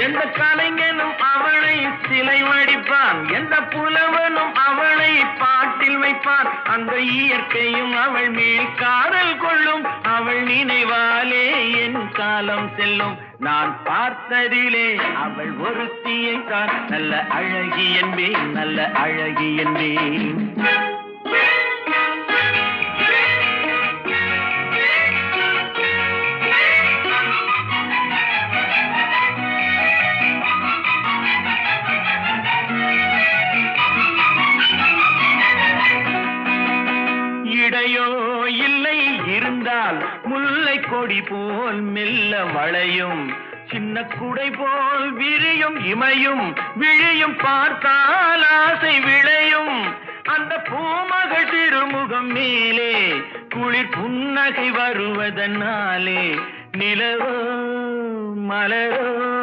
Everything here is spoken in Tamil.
எந்த கலைஞனும் அவளை சிலை வடிப்பான், எந்த புலவனும் அவளை பாட்டில் வைப்பான். அந்த இயற்கையும் அவள் மேல் காதல் கொள்ளும், அவள் நினைவாலே என் காலம் செல்லும். நான் பார்த்ததிலே அவள் ஒருத்தியை தான் நல்ல அழகி என்பேன், நல்ல அழகி என்பேன். இடையோ இல்லை இருந்தால் முல்லை கொடி போல் மெல்ல வளையும், சின்ன குடை போல் விரியும் இமையும் விழியும் பார்த்தால் ஆசை விளையும். அந்த பூமகள் திருமுகம் மேலே குளிர் புன்னகை வருவதனாலே நிலவோ மலரோ